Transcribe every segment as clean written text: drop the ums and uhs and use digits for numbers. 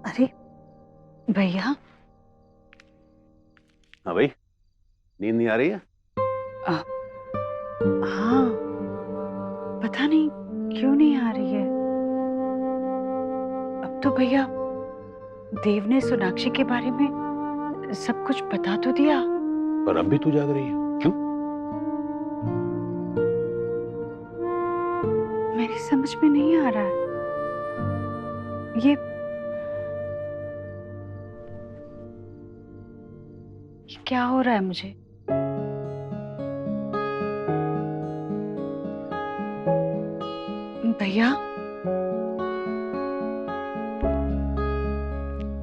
अरे भैया। हाँ भाई, नींद नहीं आ रही है? हाँ, पता नहीं क्यों नहीं आ रही है। अब तो भैया देव ने सोनाक्षी के बारे में सब कुछ बता तो दिया। पर अब भी तू जाग रही है, क्यों? मेरी समझ में नहीं आ रहा है ये क्या हो रहा है मुझे। भैया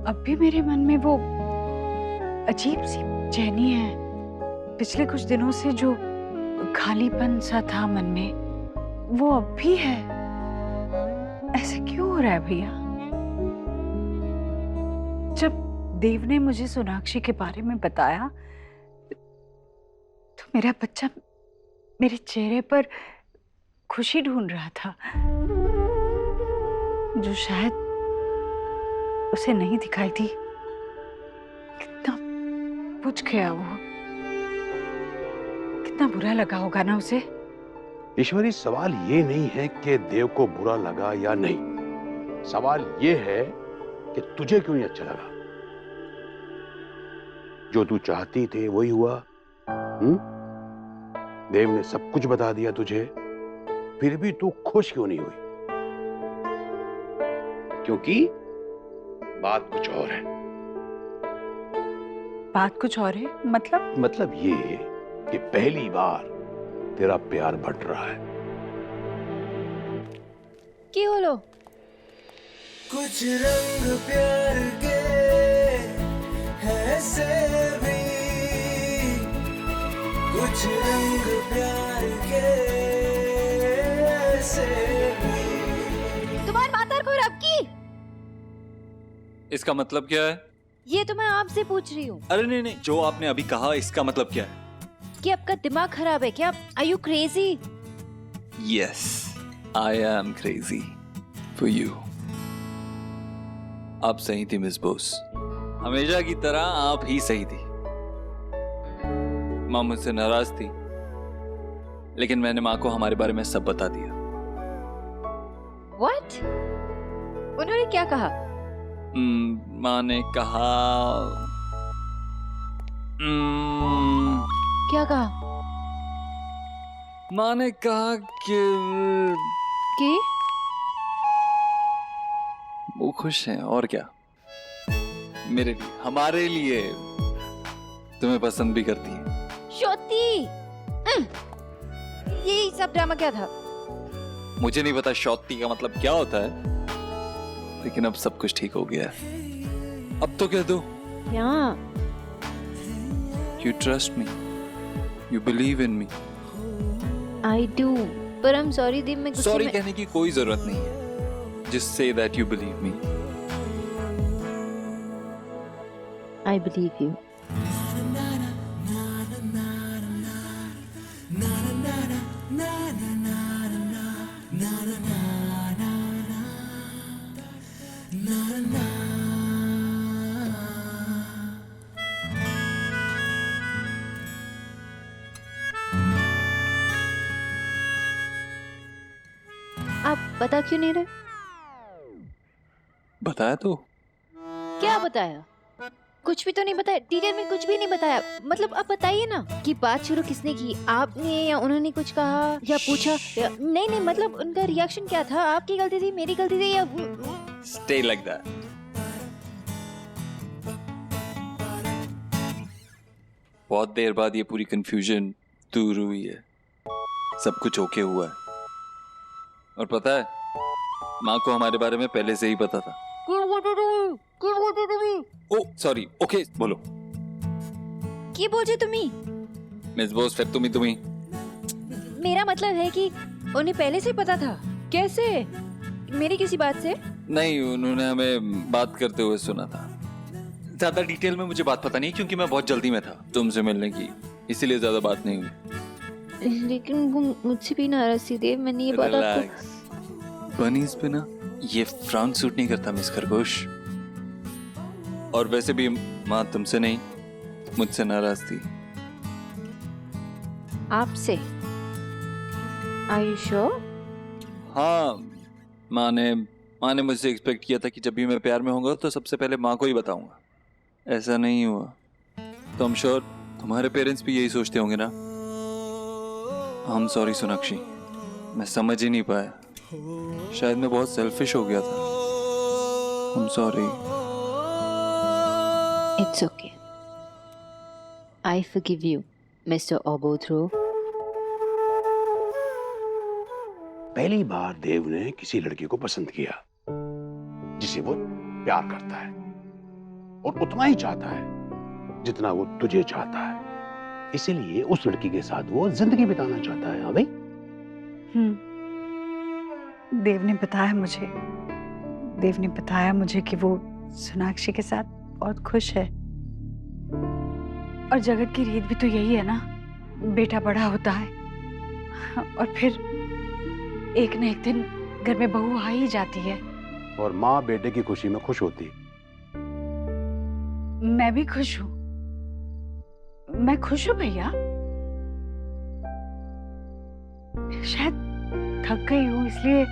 अब भी मेरे मन में वो अजीब सी बेचैनी है। पिछले कुछ दिनों से जो खालीपन सा था मन में वो अब भी है। ऐसा क्यों हो रहा है भैया? जब देव ने मुझे सोनाक्षी के बारे में बताया तो मेरा बच्चा मेरे चेहरे पर खुशी ढूंढ रहा था जो शायद उसे नहीं दिखाई थी। कितना बुझ गया वो, कितना बुरा लगा होगा ना उसे। ईश्वरी, सवाल ये नहीं है कि देव को बुरा लगा या नहीं, सवाल ये है कि तुझे क्यों नहीं अच्छा लगा। जो तू चाहती थी वही हुआ। देव ने सब कुछ बता दिया तुझे, फिर भी तू खुश क्यों नहीं हुई? क्योंकि बात कुछ और है। बात कुछ और है? मतलब ये कि पहली बार तेरा प्यार बढ़ रहा है। की बोलो? कुछ रंग प्यार के ऐसे भी, कुछ रंग प्यार के ऐसे भी। तुम्हारी माता को रब की। इसका मतलब क्या है? ये तो मैं आपसे पूछ रही हूँ। अरे नहीं नहीं, जो आपने अभी कहा इसका मतलब क्या है? कि आपका दिमाग खराब है क्या? Are you crazy? Yes, I am crazy for you. आप सही थी मिस बोस, हमेशा की तरह आप ही सही थी। माँ मुझसे नाराज थी, लेकिन मैंने माँ को हमारे बारे में सब बता दिया। What? उन्होंने क्या कहा? माँ ने कहा क्या कहा? माँ ने कहा कि वो खुश हैं और क्या। मेरे लिए, हमारे लिए तुम्हें पसंद भी करती है। शोती, ये सब ड्रामा क्या था? मुझे नहीं पता शौती का मतलब क्या होता है, लेकिन अब सब कुछ ठीक हो गया है। अब तो कह दो, क्या? You trust me, you believe in me. I do, पर I'm sorry देव, मैं गुस्से सॉरी में। कहने की कोई जरूरत नहीं है, just say that you believe me. I believe you. आप बता क्यों नहीं रहे? बताया तो। क्या बताया? कुछ भी तो नहीं बताया, डिटेल में कुछ भी नहीं बताया। मतलब आप बताइए ना कि बात शुरू किसने की, आपने या उन्होंने कुछ कहा या पूछा या नहीं नहीं, मतलब उनका रिएक्शन क्या था? आपकी गलती थी, मेरी गलती थी या Stay like that. बहुत देर बाद ये पूरी कंफ्यूजन दूर हुई है, सब कुछ ओके हुआ है। और पता है, माँ को हमारे बारे में पहले से ही पता था। ओ सॉरी, ओके बोलो। की बोलছে তুমি? मिस बोस, फिर तुम्ही। मेरा मतलब है कि उन्हें पहले से पता था। कैसे? मेरी किसी बात से? नहीं, उन्होंने हमें बात करते हुए सुना था। ज्यादा डिटेल में मुझे बात पता नहीं, क्योंकि मैं बहुत जल्दी में था तुमसे मिलने की, इसीलिए ज्यादा बात नहीं हुई। लेकिन वो मुझसे भी नाराज थी देव, मैंने ये बात आपको। बनीज पे ना ये फ्राउन सूट नहीं करता मिस खरगोश। और वैसे भी माँ तुमसे नहीं मुझसे नाराज थी। आपसे? Are you sure? हाँ, माँ ने मुझसे एक्सपेक्ट किया था कि जब भी मैं प्यार में होऊंगा तो सबसे पहले माँ को ही बताऊंगा। ऐसा नहीं हुआ। तो I'm sure तुम्हारे पेरेंट्स भी यही सोचते होंगे ना। I'm sorry सोनाक्षी, मैं समझ ही नहीं पाया। शायद मैं बहुत सेल्फिश हो गया था। I'm sorry. It's okay. I forgive you, Mr. Obodhro. पहली बार देव ने किसी लड़की को पसंद किया जिसे वो प्यार करता है, और उतना ही चाहता है जितना वो तुझे चाहता है। इसीलिए उस लड़की के साथ वो जिंदगी बिताना चाहता है। हाँ भाई। देव ने बताया मुझे कि वो सोनाक्षी के साथ बहुत खुश है। और जगत की रीत भी तो यही है ना, बेटा बड़ा होता है और फिर एक न एक दिन घर में बहू आ ही जाती है। और माँ बेटे की खुशी में खुश होती। मैं भी खुश हूँ, मैं खुश हूँ भैया। शायद थक गई हूँ, इसलिए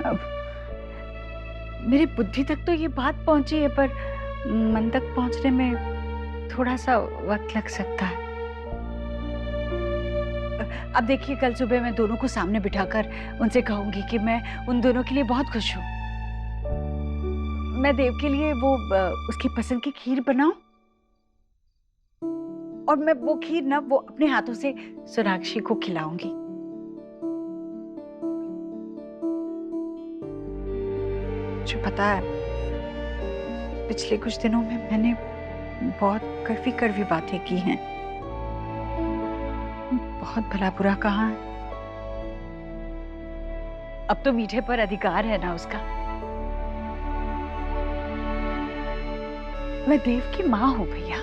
अब मेरी बुद्धि तक तो ये बात पहुंची है, पर मन तक पहुंचने में थोड़ा सा वक्त लग सकता है। अब देखिए, कल सुबह मैं दोनों को सामने बिठाकर उनसे कहूंगी कि मैं उन दोनों के लिए बहुत खुश हूँ। मैं देव के लिए वो उसकी पसंद की खीर बनाऊं, और मैं वो खीर ना वो अपने हाथों से सोनाक्षी को खिलाऊंगी। जो पता है, पिछले कुछ दिनों में मैंने बहुत कड़वी बातें की हैं, बहुत भला बुरा कहा है। अब तो मीठे पर अधिकार है ना उसका। मैं देव की माँ हूं भैया,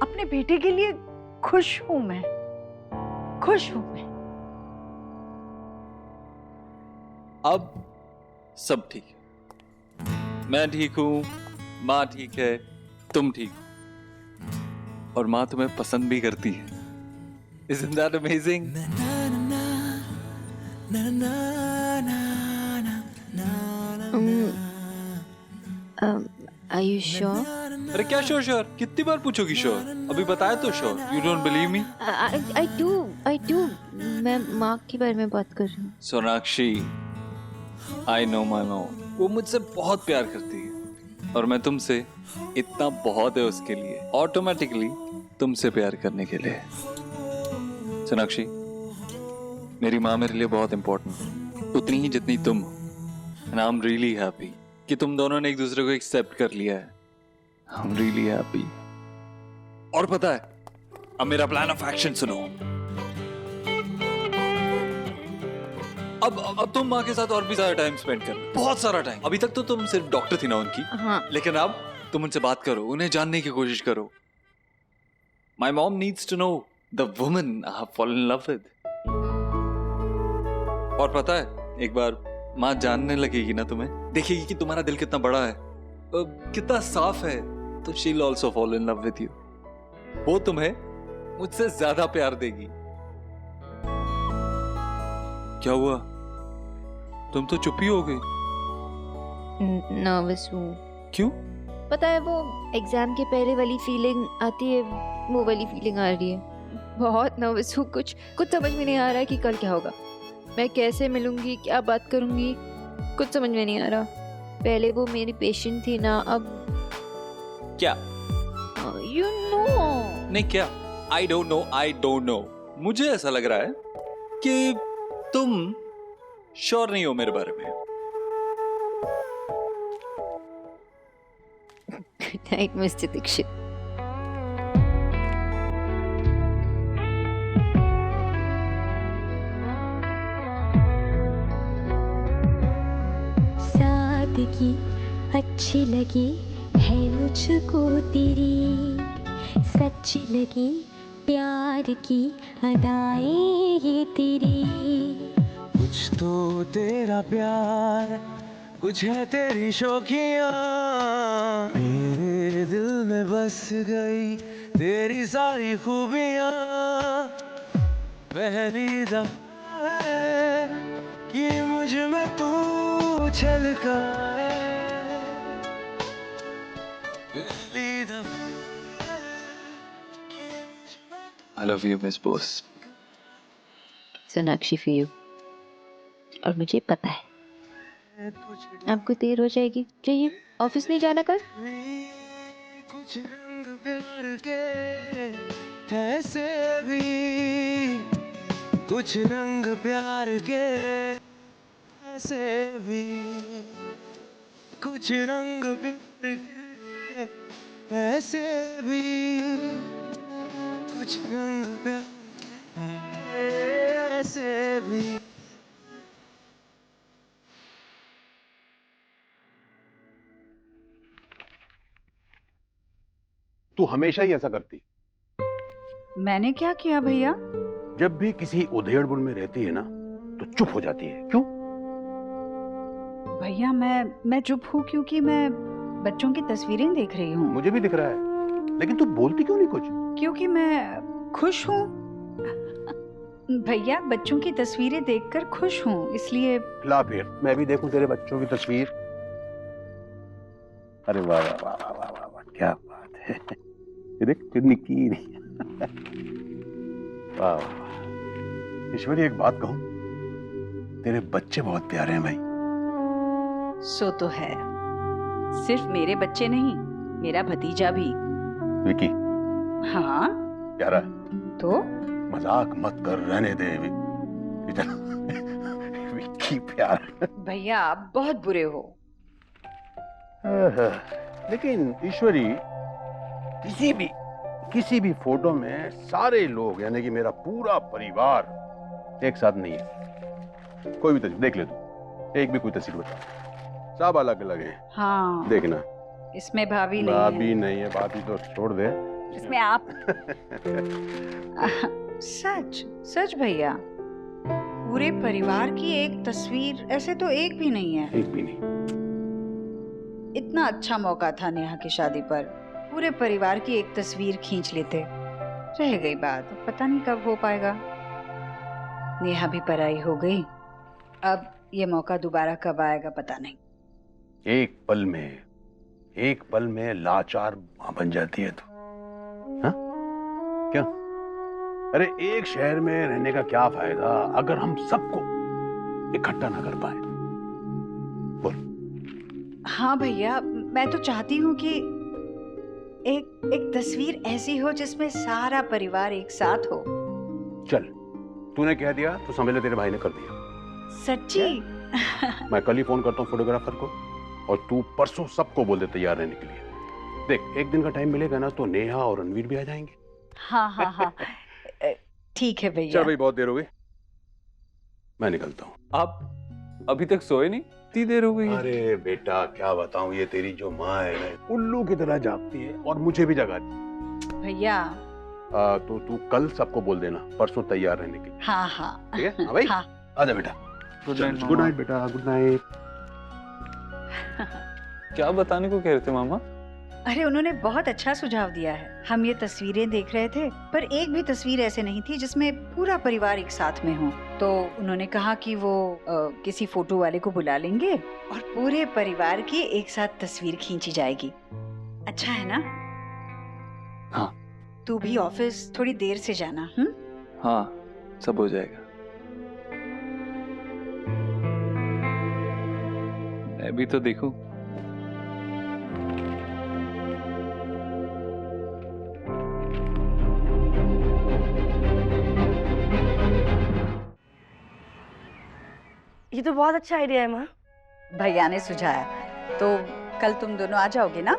अपने बेटे के लिए खुश हूं मैं, खुश हूं मैं। अब सब ठीक है। मैं ठीक हूँ, माँ ठीक है, तुम ठीक हो, और माँ तुम्हें पसंद भी करती है। Isn't that amazing? Are you sure? अरे क्या श्योर? कितनी बार पूछोगी श्योर? अभी बताया तो sure. You don't believe me? I do. मैं माँ के बारे में बात कर रही हूँ। Sonakshi, I know my mom. वो मुझसे बहुत प्यार करती है, और मैं तुमसे इतना बहुत है उसके लिए, ऑटोमेटिकली तुमसे प्यार करने के लिए। सोनाक्षी, मेरी माँ मेरे लिए बहुत इंपॉर्टेंट है, उतनी ही जितनी तुम हो। And I'm really happy कि तुम दोनों ने एक दूसरे को एक्सेप्ट कर लिया है। I'm really happy. और पता है, अब मेरा प्लान ऑफ एक्शन सुनो। अब तुम माँ के साथ और भी ज्यादा टाइम स्पेंड कर, बहुत सारा टाइम। अभी तक तो तुम सिर्फ डॉक्टर थी ना उनकी, हाँ। लेकिन अब तुम उनसे बात करो, उन्हें जानने की कोशिश करो। My mom needs to know the woman I have fallen in love with. और पता है, एक बार माँ जानने लगेगी ना तुम्हें, देखेगी कि तुम्हारा दिल कितना बड़ा है, कितना साफ है, तो she'll also fall in love with you. वो तुम्हें मुझसे ज्यादा प्यार देगी। क्या हुआ? तुम तो चुप ही हो गई। नर्वस हूँ। क्यों? पता है, वो एग्जाम के पहले वाली फीलिंग आती है, वो वाली फीलिंग आ रही है। बहुत नर्वस हूँ, कुछ समझ में नहीं आ रहा है कि कल क्या होगा, मैं कैसे मिलूंगी, क्या बात करूंगी, कुछ समझ में नहीं आ रहा। पहले वो मेरी पेशेंट थी ना, अब क्या? यू नो नहीं क्या? I don't know. मुझे ऐसा लग रहा है कि तुम श्योर नहीं हो मेरे बारे में। Good night mister Dikshit. सादगी अच्छी लगी है मुझको तेरी, सच्ची लगी प्यार की अदाएं ये तेरी। कुछ तो तेरा प्यार कुछ है तेरी शौकियाँ मेरे दिल में बस गई तेरी सारी खूबियाँ पहली दफा है कि मुझ में तू छलका है पहली दफा I love you, Miss Bose. Sonakshi for you. और मुझे पता है आपको देर हो जाएगी, चाहिए ऑफिस नहीं जाना कल। कुछ रंग प्यार के ऐसे भी कुछ रंग प्यार के ऐसे भी कुछ रंग प्यार के ऐसे भी कुछ रंग प्यार के ऐसे भी। तू हमेशा ही ऐसा करती। मैंने क्या किया भैया? जब भी किसी उधेड़बुन में रहती है ना तो चुप हो जाती है, क्यों? भैया मैं चुप हूँ क्योंकि मैं बच्चों की तस्वीरें देख रही हूँ। मुझे भी दिख रहा है, लेकिन तू बोलती क्यों नहीं कुछ? क्योंकि मैं खुश हूँ। भैया बच्चों की तस्वीरें देखकर खुश हूँ, इसलिए। ला फिर मैं भी देखूं तेरे बच्चों की तस्वीर। अरे वाह वाह वाह वाह वाह वाह वाह, क्या बात है। ये देख निक्की वाह वाह। ईश्वरी एक बात कहूं, तेरे बच्चे बहुत प्यारे हैं भाई। सो तो है, सिर्फ मेरे बच्चे नहीं, मेरा भतीजा भी। विकी हाँ प्यारा है तो मजाक मत कर, रहने दे इतना। विक्की प्यारा। भैया आप बहुत बुरे हो। लेकिन ईश्वरी किसी भी फोटो में सारे लोग यानी कि मेरा पूरा परिवार एक साथ नहीं है। कोई भी तस्वीर देख ले तू, एक भी कोई तस्वीर बता, सब अलग अलग है। हाँ देखना, इसमें भाभी नहीं भाभी नहीं है, भाभी तो छोड़ दे। है, इसमें आप। सच सच भैया, पूरे परिवार की एक तस्वीर ऐसे तो एक भी नहीं है। एक भी नहीं। इतना अच्छा मौका था नेहा की शादी पर, पूरे परिवार की एक तस्वीर खींच लेते। रह गई बात, पता नहीं कब हो पाएगा। नेहा भी पराई हो गई, अब ये मौका दोबारा कब आएगा पता नहीं। एक पल में लाचार मां बन जाती है तो, हाँ? क्या? अरे एक शहर में रहने का क्या फायदा अगर हम सबको इकट्ठा ना कर पाए? बोल। हाँ भैया, मैं तो चाहती हूँ कि एक तस्वीर ऐसी हो जिसमें सारा परिवार एक साथ हो। चल, तूने कह दिया तो समझ ले तेरे भाई ने कर दिया। सच्ची? मैं कल ही फोन करता हूँ फोटोग्राफर को, और तू परसों सबको बोल दे तैयार रहने के लिए। देख, एक दिन का टाइम मिलेगा ना तो नेहा और रणवीर भी आ जाएंगे। हाँ हाँ हाँ ठीक है भैया। चल भाई, बहुत देर हो गई, मैं निकलता हूँ। आप अभी तक सोए नहीं? इतनी देर हो गई है। अरे बेटा क्या बताऊं, ये तेरी जो माँ है ना, उल्लू की तरह जागती है और मुझे भी जगाती भैया। है। तो तू कल सबको बोल देना परसों तैयार रहने के लिए। हाँ हाँ ठीक है? हाँ भाई, हाँ। आजा बेटा। Good night. गुड नाइट बेटा, गुड नाइट। क्या बताने को कह रहे थे मामा? अरे उन्होंने बहुत अच्छा सुझाव दिया है। हम ये तस्वीरें देख रहे थे, पर एक भी तस्वीर ऐसे नहीं थी जिसमें पूरा परिवार एक साथ में हो। तो उन्होंने कहा कि वो किसी फोटो वाले को बुला लेंगे और पूरे परिवार की एक साथ तस्वीर खींची जाएगी। अच्छा है ना? हाँ। तू भी ऑफिस थोड़ी देर से जाना। हाँ, सब हो जाएगा। मैं भी तो देखूं। ये तो बहुत अच्छा आइडिया है माँ। भैया ने सुझाया, तो कल तुम दोनों आ जाओगे ना?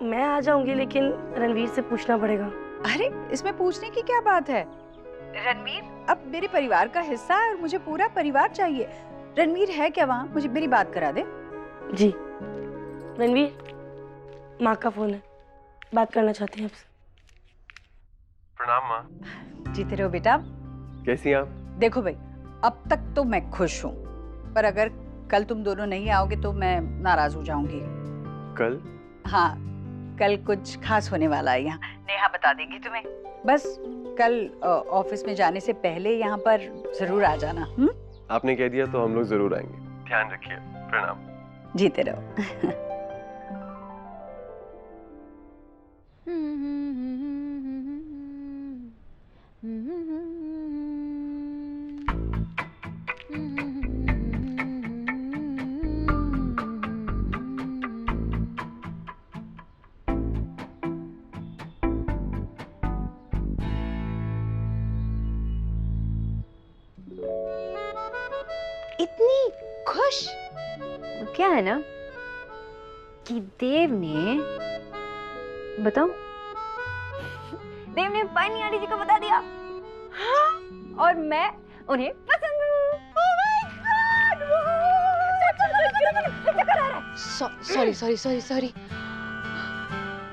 मैं आ जाऊंगी, लेकिन रणवीर से पूछना पड़ेगा। अरे इसमें पूछने की क्या बात है? रणवीर अब मेरे परिवार का हिस्सा है और मुझे पूरा परिवार चाहिए। रणवीर है क्या वहाँ? मुझे मेरी बात करा दे। जी रणवीर, माँ का फोन है, बात करना चाहती हैं आपसे। प्रणाम माँ। जीते रहो बेटा। कैसी हैं आप? देखो भाई, अब तक तो मैं खुश हूँ, पर अगर कल तुम दोनों नहीं आओगे तो मैं नाराज हो जाऊंगी। कल? हाँ, कल कुछ खास होने वाला है यहाँ, नेहा बता देंगी तुम्हें। बस कल ऑफिस में जाने से पहले यहाँ पर जरूर आ जाना। आपने कह दिया तो हम लोग जरूर आएंगे। ध्यान रखिए। प्रणाम। जीते रहो। इतनी खुश क्या है ना कि देव ने बताओ देव ने पानी आंटी जी को बता दिया। हाँ? और मैं उन्हें पसंद हूँ। Oh my God! सॉरी।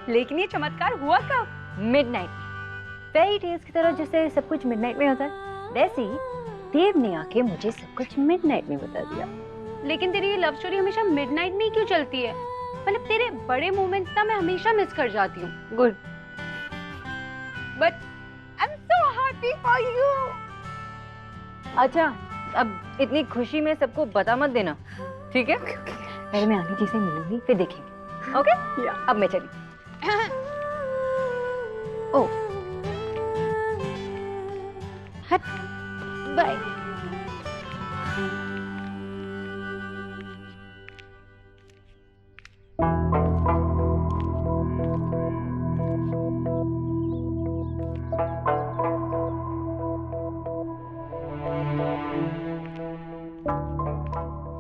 लेकिन ये चमत्कार हुआ कब? मिडनाइट में। फेरी टेल्स की तरह जैसे सब कुछ मिडनाइट में होता है, वैसे ही देव ने आके मुझे सब कुछ मिडनाइट में बता दिया। लेकिन तेरी ये लव स्टोरी हमेशा मिडनाइट में ही क्यों चलती है? मतलब तेरे बड़े मोमेंट्स ना मैं हमेशा मिस कर जाती हूँ। Good, but I am so happy for you. अच्छा अब इतनी खुशी में सबको बता मत देना, ठीक है? पहले मैं आंटी जी से मिलूंगी फिर देखेंगे। ओके? अब मैं चली। ओ हट, बाय।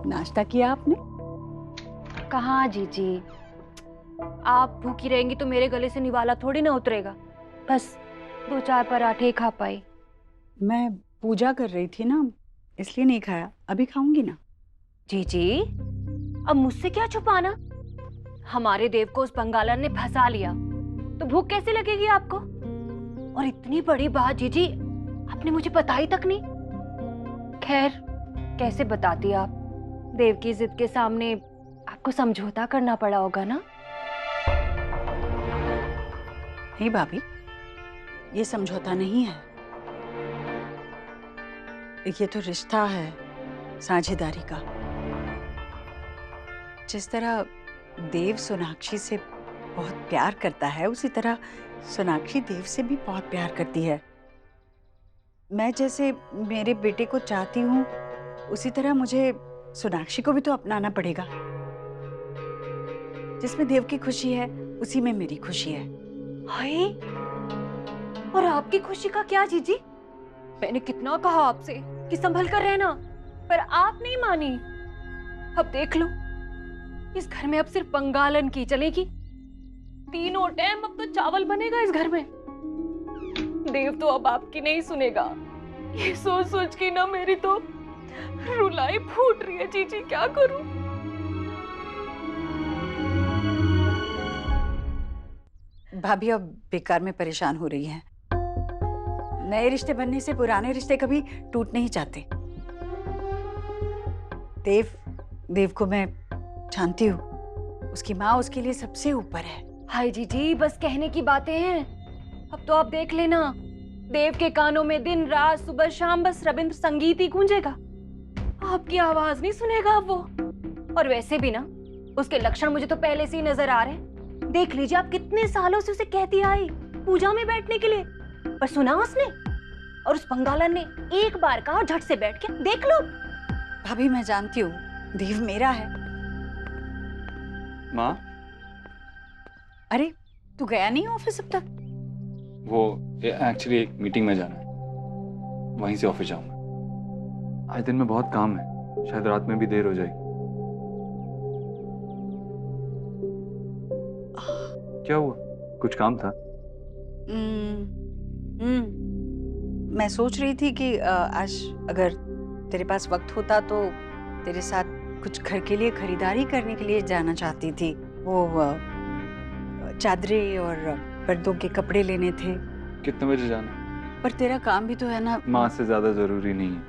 नाश्ता किया आपने? कहाँ जीजी, आप भूखी रहेंगी तो मेरे गले से निवाला थोड़ी ना उतरेगा। बस 2-4 पराठे खा पाई। मैं पूजा कर रही थी ना, इसलिए नहीं खाया। अभी खाऊंगी ना। जीजी अब मुझसे क्या छुपाना? हमारे देव को उस बंगालन ने फंसा लिया तो भूख कैसे लगेगी आपको? और इतनी बड़ी बात जीजी आपने मुझे बताई तक नहीं। खैर कैसे बताती आप? देव की जिद के सामने आपको समझौता करना पड़ा होगा ना? नहीं भाभी, ये समझौता नहीं है, ये तो रिश्ता है साझेदारी का। जिस तरह देव सोनाक्षी से बहुत प्यार करता है, उसी तरह सोनाक्षी देव से भी बहुत प्यार करती है। मैं जैसे मेरे बेटे को चाहती हूँ, उसी तरह मुझे सोनाक्षी को भी तो अपनाना पड़ेगा। जिसमें देव की खुशी है, उसी में मेरी खुशी है। हाय, और आपकी खुशी का क्या जीजी? मैंने कितना कहा आपसे कि संभल कर रहना, पर आप नहीं मानी। अब देख लो, इस घर में अब सिर्फ बंगालन की चलेगी। तीनों टाइम अब तो चावल बनेगा इस घर में। देव तो अब आपकी नहीं सुनेगा। ये सोच सोच के ना मेरी तो रुलाई फूट रही है जीजी, क्या करूं? भाभी अब बेकार में परेशान हो रही है। नए रिश्ते बनने से पुराने रिश्ते कभी टूट नहीं जाते। देव को मैं जानती हूँ, उसकी माँ उसके लिए सबसे ऊपर है। हाय जीजी, बस कहने की बातें हैं। अब तो आप देख लेना, देव के कानों में दिन रात सुबह शाम बस रविंद्र संगीत ही गूंजेगा। आपकी आवाज नहीं सुनेगा अब वो। और वैसे भी ना, उसके लक्षण मुझे तो पहले से ही नजर आ रहे हैं। देख लीजिए, आप कितने सालों से उसे कहती आई पूजा में बैठने के लिए, पर सुना उसने? और उस बंगालन ने एक बार कहा, झट से बैठ के देख लो। भाभी मैं जानती हूँ, देव मेरा है। माँ, अरे तू गया नहीं ऑफिस अब तक? वो एक्चुअली एक मीटिंग में जाना है, वहीं से ऑफिस जाऊंगा। आज दिन में बहुत काम है, शायद रात में भी देर हो जाएगी। क्या हुआ? कुछ काम था? मैं सोच रही थी कि आज अगर तेरे पास वक्त होता तो तेरे साथ कुछ घर के लिए खरीदारी करने के लिए जाना चाहती थी। वो चादरें और पर्दों के कपड़े लेने थे। कितने बजे जाना? पर तेरा काम भी तो है ना। माँ से ज्यादा जरूरी नहीं है।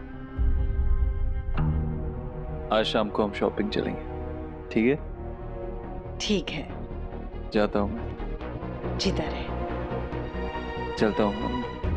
आज शाम को हम शॉपिंग चलेंगे, ठीक है? ठीक है, जाता हूँ मैं, जिधर है। चलता हूँ।